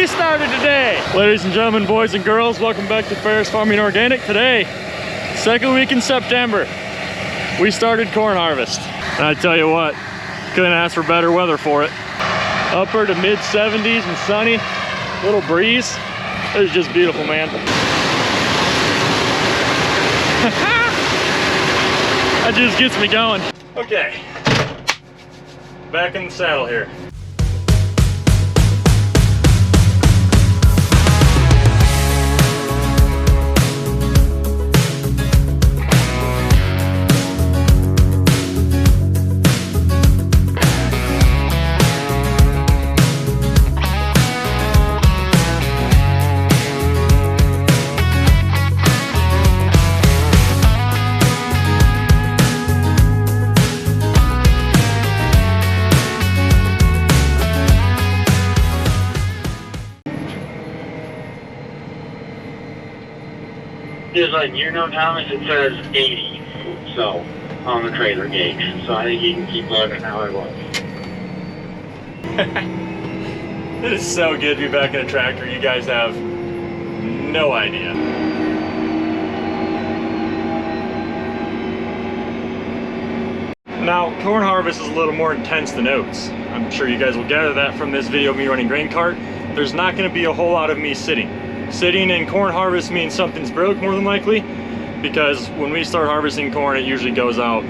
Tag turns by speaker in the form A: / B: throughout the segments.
A: started today. Ladies and gentlemen, boys and girls, welcome back to Ferris Farming Organic. Today, second week in September, we started corn harvest. And I tell you what, couldn't ask for better weather for it. Upper to mid 70s and sunny, little breeze. It was just beautiful, man. That just gets me going. Okay, back in the saddle here.
B: Is like, you know, Thomas, it says 80, so, on the trailer gauge. So I think you can keep looking how it was.
A: It is so good to be back in a tractor. You guys have no idea. Now, corn harvest is a little more intense than oats. I'm sure you guys will gather that from this video of me running grain cart. There's not going to be a whole lot of me sitting. Sitting in corn harvest means something's broke more than likely, because when we start harvesting corn, it usually goes out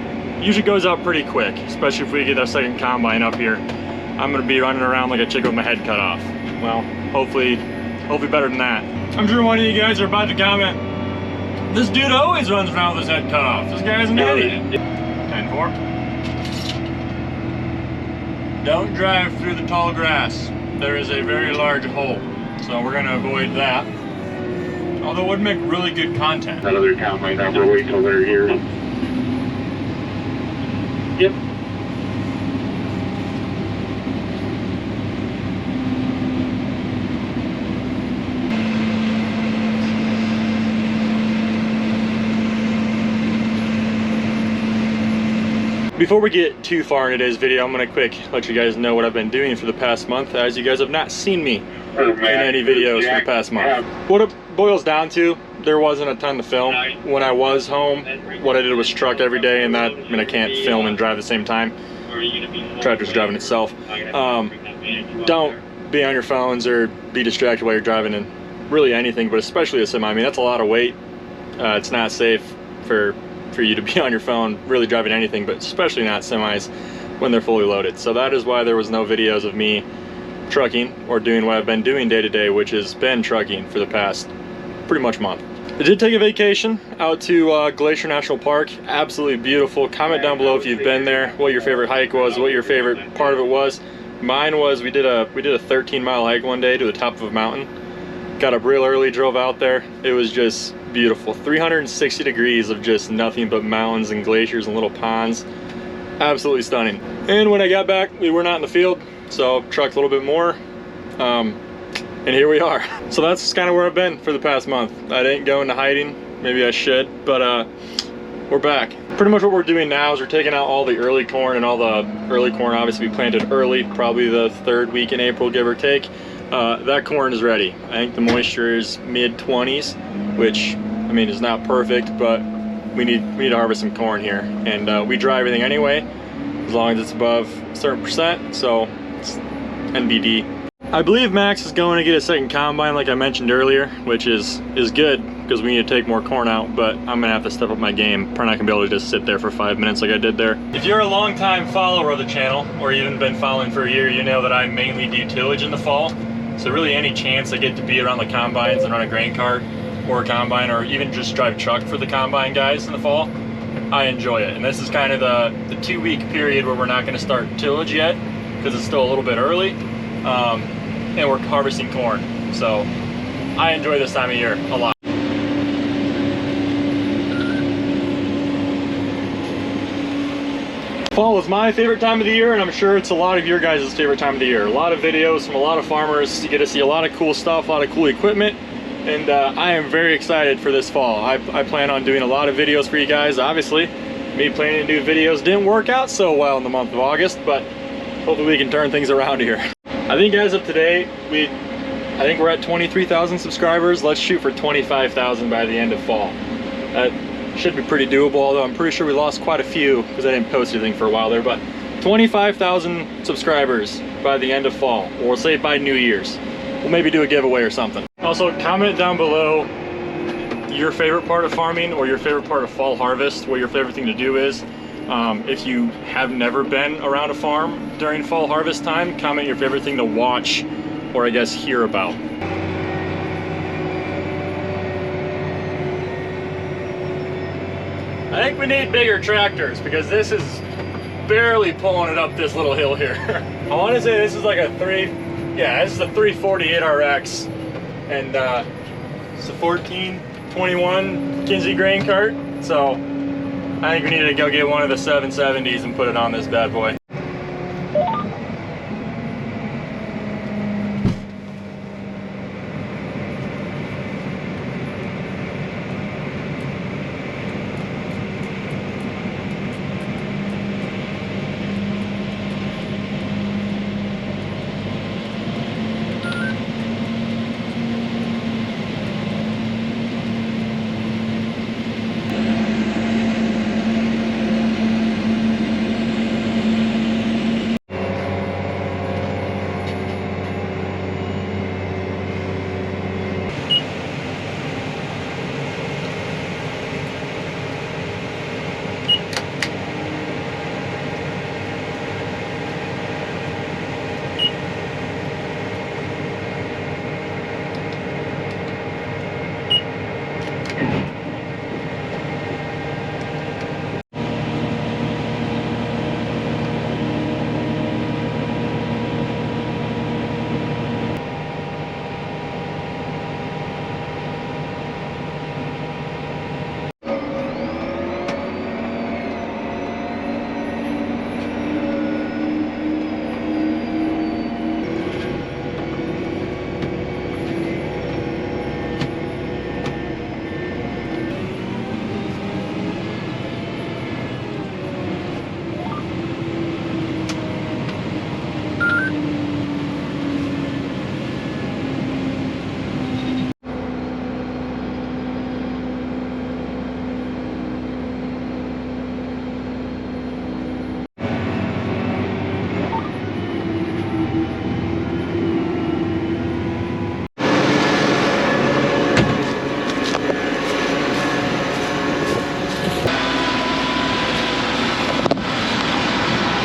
A: pretty quick, especially if we get that second combine up here. I'm gonna be running around like a chicken with my head cut off. Well, hopefully better than that. I'm sure one of you guys are about to comment, this dude always runs around with his head cut off. This guy's an idiot. 10-4. Don't drive through the tall grass. There is a very large hole. So we're gonna avoid that. Although it would make really good content.
B: That other combine number, wait till they're here. Yep.
A: Before we get too far in today's video, I'm gonna quick let you guys know what I've been doing for the past month, as you guys have not seen me in any videos for the past month. What it boils down to, there wasn't a ton to film. When I was home, what I did was truck every day, and that, I mean, I can't film and drive at the same time. Tractor's driving itself. Don't be on your phones or be distracted while you're driving in really anything, but especially a semi. I mean, that's a lot of weight. It's not safe for you to be on your phone really driving anything, but especially not semis when they're fully loaded. So that is why there was no videos of me trucking or doing what I've been doing day to day, which has been trucking for the past pretty much month. I did take a vacation out to Glacier National Park. Absolutely beautiful. Comment down below if you've been there, what your favorite hike was, what your favorite part of it was. Mine was, we did a 13-mile hike one day to the top of a mountain. Got up real early, drove out there. It was just beautiful. 360 degrees of just nothing but mountains and glaciers and little ponds. Absolutely stunning. And when I got back, we were not in the field, so trucked a little bit more. And here we are. So that's kind of where I've been for the past month. I didn't go into hiding. Maybe I should, but we're back. Pretty much what we're doing now is we're taking out all the early corn, and all the early corn obviously we planted early, probably the 3rd week in April, give or take. That corn is ready. I think the moisture is mid-20s, which, I mean, is not perfect, but we need to harvest some corn here. And we dry everything anyway, as long as it's above a certain percent, so it's NBD. I believe Max is going to get a second combine, like I mentioned earlier, which is good, because we need to take more corn out, but I'm gonna have to step up my game. Probably not gonna be able to just sit there for 5 minutes like I did there. If you're a long-time follower of the channel, or even been following for a year, you know that I mainly do tillage in the fall. So really any chance I get to be around the combines and run a grain cart or a combine, or even just drive truck for the combine guys in the fall, I enjoy it. And this is kind of the 2-week period where we're not gonna start tillage yet, because it's still a little bit early. And we're harvesting corn. So I enjoy this time of year a lot. Fall is my favorite time of the year, and I'm sure it's a lot of your guys' favorite time of the year. A lot of videos from a lot of farmers. You get to see a lot of cool stuff, a lot of cool equipment, and I am very excited for this fall. I plan on doing a lot of videos for you guys. Obviously, me planning to do videos didn't work out so well in the month of August, but hopefully we can turn things around here. I think as of today, I think we're at 23,000 subscribers. Let's shoot for 25,000 by the end of fall. That should be pretty doable, although I'm pretty sure we lost quite a few because I didn't post anything for a while there, but 25,000 subscribers by the end of fall, or we'll say by New Year's. We'll maybe do a giveaway or something. Also, comment down below your favorite part of farming or your favorite part of fall harvest, what your favorite thing to do is. If you have never been around a farm during fall harvest time, comment your favorite thing to watch or I guess hear about. I think we need bigger tractors because this is barely pulling it up this little hill here. I want to say this is like a this is a 348 RX, and it's a 1421 Kinsey grain cart. So I think we need to go get one of the 770s and put it on this bad boy.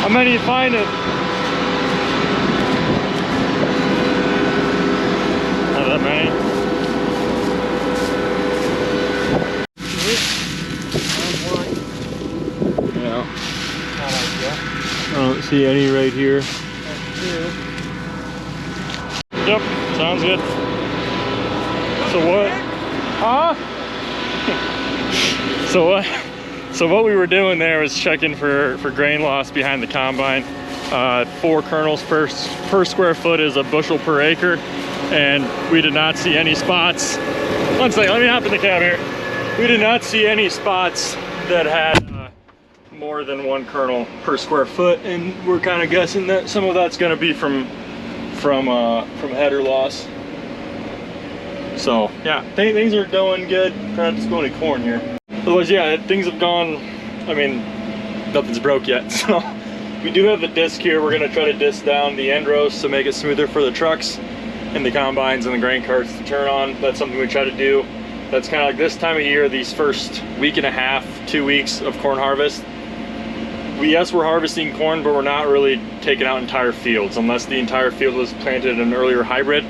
A: How many you find it? Not that many. Yeah. I don't see any right here. Yep, sounds good. So what? Huh? So what we were doing there was checking for grain loss behind the combine. 4 kernels per square foot is a bushel per acre, and we did not see any spots. One second, let me hop in the cab here. We did not see any spots that had more than 1 kernel per square foot, and we're kind of guessing that some of that's going to be from header loss. So yeah, things are going good. Trying not to spill any corn here. Otherwise, yeah, things have gone, I mean, nothing's broke yet. So we do have the disc here. We're gonna try to disc down the end rows to make it smoother for the trucks and the combines and the grain carts to turn on. That's something we try to do. That's kind of like this time of year, these first week and a half, 2 weeks of corn harvest. Yes, we're harvesting corn, but we're not really taking out entire fields unless the entire field was planted in an earlier hybrid,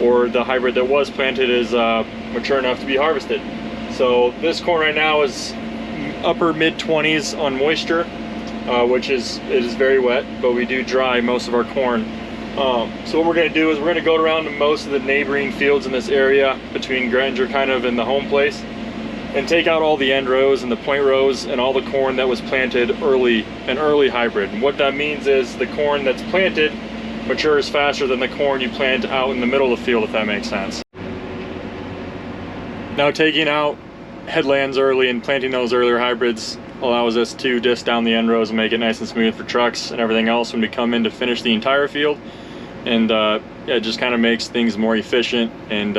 A: or the hybrid that was planted is mature enough to be harvested. So this corn right now is upper mid-20s on moisture, which is very wet, but we do dry most of our corn. So what we're going to do is we're going to go around to most of the neighboring fields in this area between Granger kind of and the home place, and take out all the end rows and the point rows and all the corn that was planted an early hybrid. And what that means is the corn that's planted matures faster than the corn you plant out in the middle of the field, if that makes sense. Now, taking out headlands early and planting those earlier hybrids allows us to disc down the end rows and make it nice and smooth for trucks and everything else when we come in to finish the entire field. and yeah, it just kind of makes things more efficient and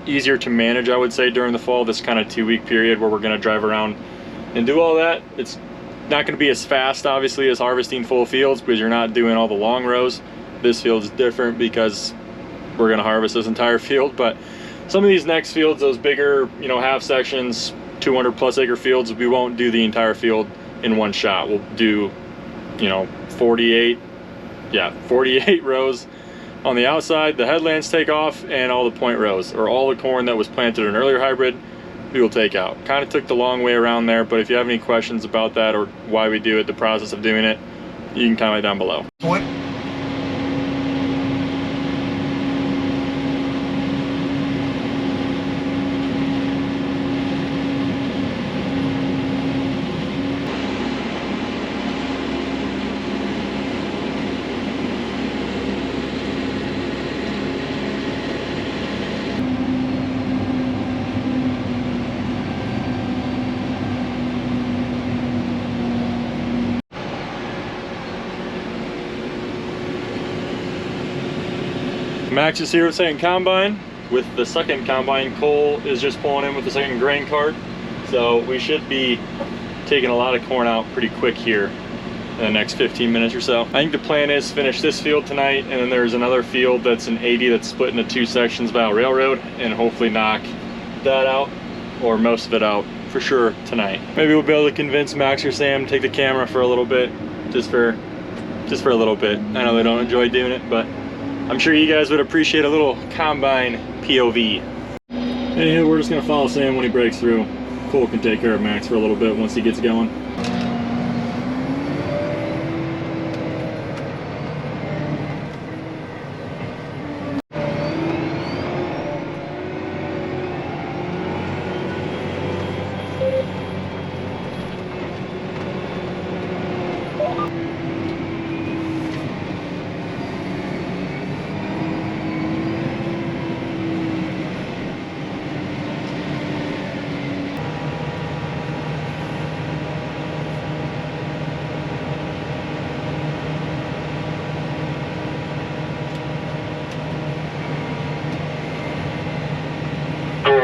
A: easier to manage, I would say, during the fall. This kind of 2-week period where we're going to drive around and do all that. It's not going to be as fast, obviously, as harvesting full fields because you're not doing all the long rows. This field is different because we're going to harvest this entire field, but some of these next fields, those bigger, you know, half sections, 200+ acre fields, we won't do the entire field in one shot. We'll do, you know, 48 rows on the outside. The headlands take off, and all the point rows, or all the corn that was planted in an earlier hybrid, we will take out. Kind of took the long way around there, but if you have any questions about that or why we do it, the process of doing it, you can comment down below.
C: What?
A: Max is here with second combine. With the second combine, Cole is just pulling in with the second grain cart. So we should be taking a lot of corn out pretty quick here in the next 15 minutes or so. I think the plan is finish this field tonight, and then there's another field that's an 80 that's split into 2 sections by a railroad, and hopefully knock that out, or most of it out, for sure tonight. Maybe we'll be able to convince Max or Sam to take the camera for a little bit, just for a little bit. I know they don't enjoy doing it, but I'm sure you guys would appreciate a little combine POV. Anywho, we're just gonna follow Sam when he breaks through. Cole can take care of Max for a little bit once he gets going.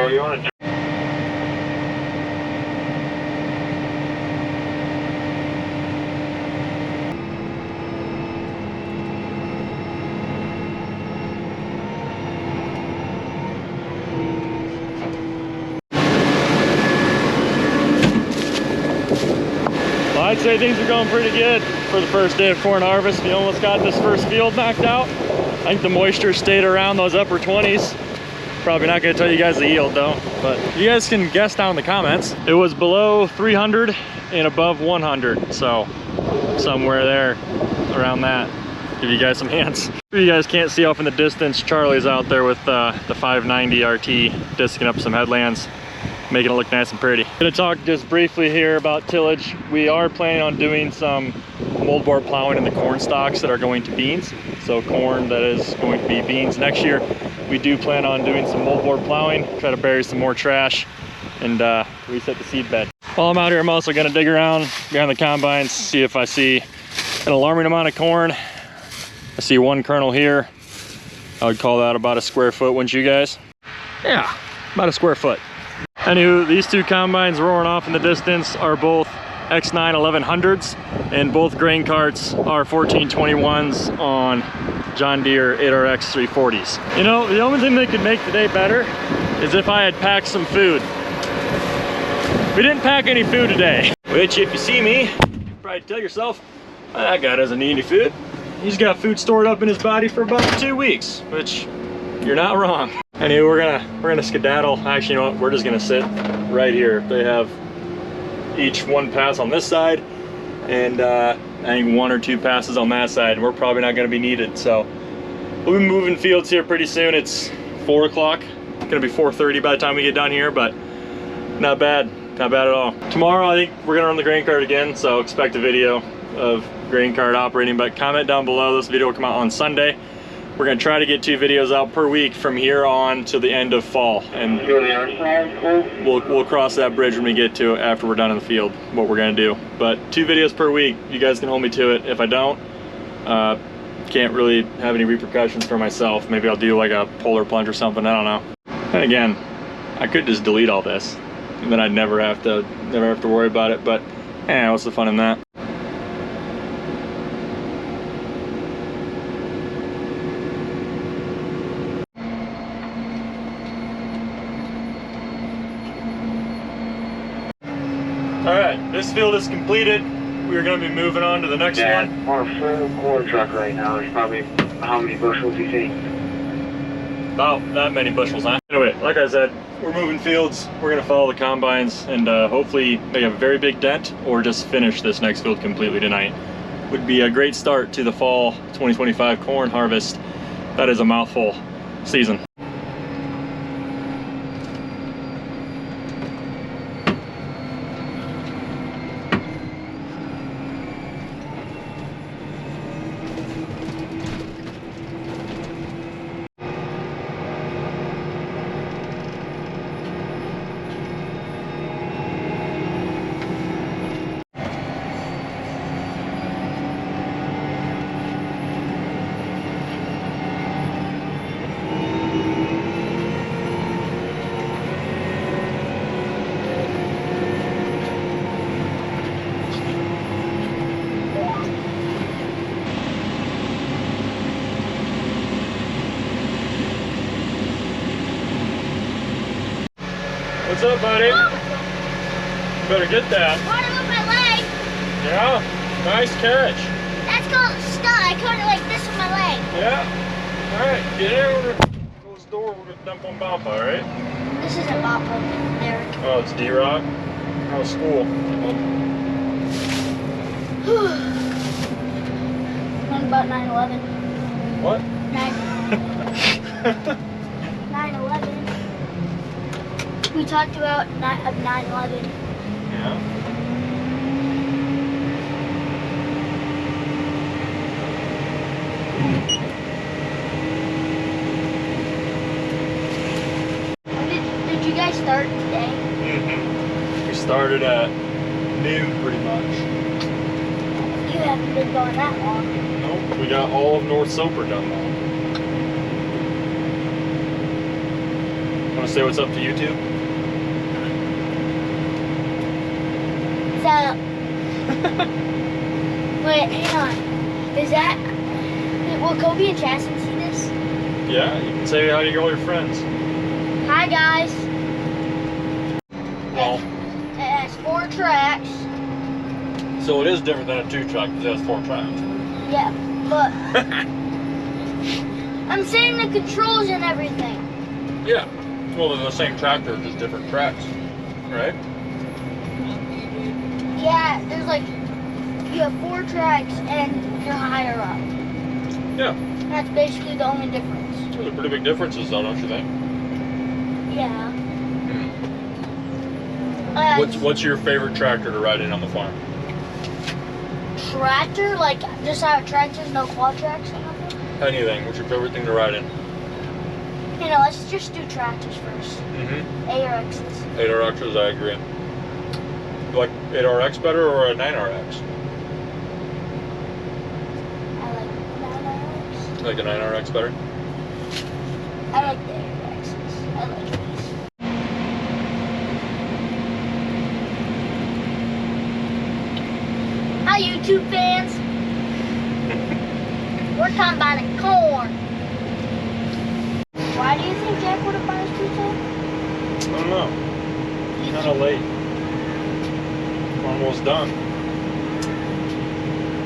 B: You want to
A: Well, I'd say things are going pretty good for the first day of corn harvest. We almost got this first field knocked out. I think the moisture stayed around those upper 20s. Probably not going to tell you guys the yield though, but you guys can guess down in the comments. It was below 300 and above 100, so somewhere there around that. Give you guys some hints. You guys can't see off in the distance, Charlie's out there with the 590 RT disking up some headlands, making it look nice and pretty. Gonna talk just briefly here about tillage. We are planning on doing some moldboard plowing in the corn stalks that are going to beans. So corn that is going to be beans next year. We do plan on doing some moldboard plowing, try to bury some more trash, and reset the seed bed. While I'm out here, I'm also gonna dig around behind the combines, see if I see an alarming amount of corn. I see one kernel here. I would call that about a square foot, wouldn't you guys? Yeah, about a square foot. Anywho, these two combines roaring off in the distance are both X9 1100s, and both grain carts are 1421s on John Deere 8RX 340s. You know, the only thing that could make today better is if I had packed some food. We didn't pack any food today, which if you see me, you probably tell yourself, oh, that guy doesn't need any food. He's got food stored up in his body for about 2 weeks, which you're not wrong. Anyway, we're gonna skedaddle. Actually, you know what? We're just gonna sit right here. They have each one pass on this side, and I think 1 or 2 passes on that side, and we're probably not gonna be needed. So we'll be moving fields here pretty soon. It's 4 o'clock. It's gonna be 4:30 by the time we get done here, but not bad. Not bad at all. Tomorrow, I think we're gonna run the grain cart again, so expect a video of grain cart operating, but comment down below. This video will come out on Sunday. We're gonna try to get 2 videos out per week from here on to the end of fall, and we'll cross that bridge when we get to it after we're done in the field, what we're gonna do. But 2 videos per week, you guys can hold me to it. If I don't, can't really have any repercussions for myself. Maybe I'll do like a polar plunge or something, I don't know. And again, I could just delete all this and then I'd never have to worry about it, but what's the fun in that? Alright, this field is completed. We're going to be moving on to the next one.
B: Our full corn truck right now is probably, how many bushels do you think?
A: About that many bushels, huh? Anyway, like I said, we're moving fields. We're going to follow the combines and hopefully make a very big dent or just finish this next field completely tonight. Would be a great start to the fall 2025 corn harvest. That is a mouthful season. What's up, buddy? Better get that.
C: Water with my leg.
A: Yeah, nice catch.
C: That's called a stud. I caught it like this with my leg.
A: Yeah. All right, get in. We're gonna close the door. We're gonna dump on Bampa, all right?
C: This isn't Bappa, Derek.
A: Oh, it's D-Rock. How's school?
C: What about 9/11?
A: What?
C: 9/11. We talked about 9/11.
A: Yeah.
C: Did you guys start today?
A: We started at noon, pretty much.
C: You haven't been going that long.
A: Nope, we got all of North Soper done now. Want to say what's up to YouTube?
C: So, wait, hang on. Is that, will Kobe and Chaston see this?
A: Yeah, you can say hi to all your friends.
C: Hi guys.
A: Well,
C: It has 4 tracks.
A: so it is different than a 2-track because it has 4 tracks.
C: Yeah, but I'm saying the controls and everything.
A: Yeah. Well, they're the same tractor, just different tracks, right?
C: Yeah, there's like, you have 4 tracks and you're higher up.
A: Yeah.
C: That's basically the only difference.
A: Those are pretty big differences, though, don't you think?
C: Yeah.
A: What's your favorite tractor to ride in on the farm?
C: Tractor? Like, just have tractors, no quad tracks or nothing?
A: Anything. What's your favorite thing to ride in?
C: You know, let's just do tractors first.
A: Mm-hmm.
C: ARXs.
A: 8RXs, I agree. You like 8RX better or a 9RX?
C: I like 9RX.
A: You like a 9RX better?
C: I like the ARXs. I like these. Hi, YouTube fans. We're combining corn. Why do you think Jack would have bought his pizza?
A: I don't know. It's kind of late. Almost done.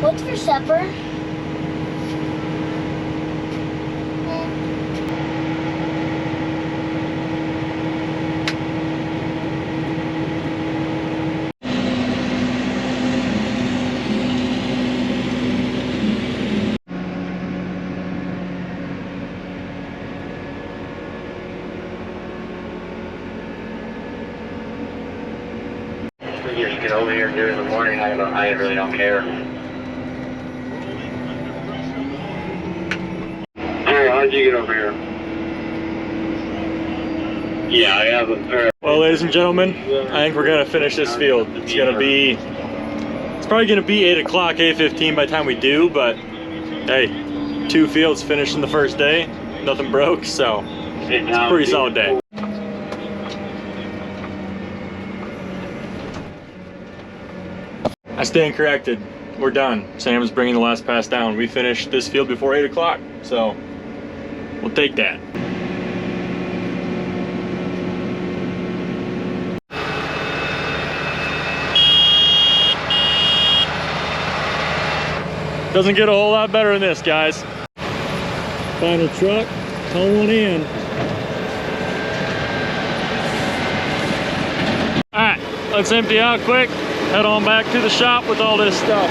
C: What's for supper?
B: We just get over here and do it in the morning. I really don't care. Jerry, how did you get over here? Yeah, I haven't.
A: Well, ladies and gentlemen, I think we're gonna finish this field. It's probably gonna be 8 o'clock, 8:15 by the time we do, but hey, 2 fields finished in the first day. Nothing broke, so it's a pretty solid day. I stand corrected. We're done. Sam's bringing the last pass down. We finished this field before 8 o'clock, so we'll take that. Doesn't get a whole lot better than this, guys. Final truck, tow one in. All right, let's empty out quick. Head on back to the shop with all this stuff.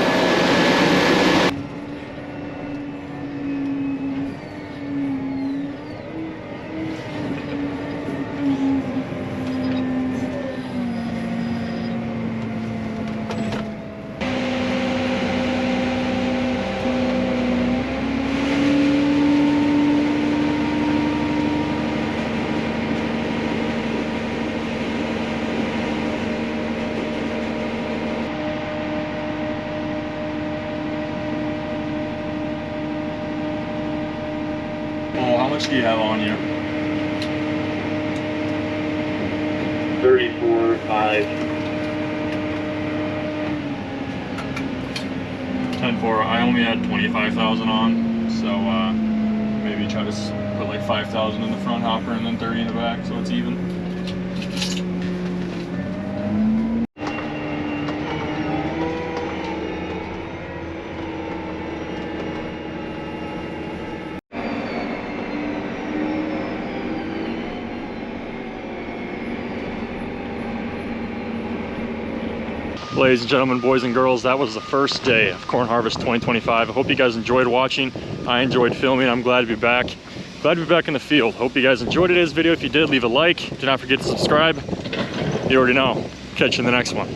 A: How much do you have on you?
B: 34.5.
A: 10-4. I only had 25,000 on, so maybe try to put like 5,000 in the front hopper and then 30 in the back, so it's even. Ladies and gentlemen, boys and girls, that was the first day of Corn Harvest 2025. I hope you guys enjoyed watching. I enjoyed filming. I'm glad to be back. Glad to be back in the field. Hope you guys enjoyed today's video. If you did, leave a like. Do not forget to subscribe. You already know. Catch you in the next one.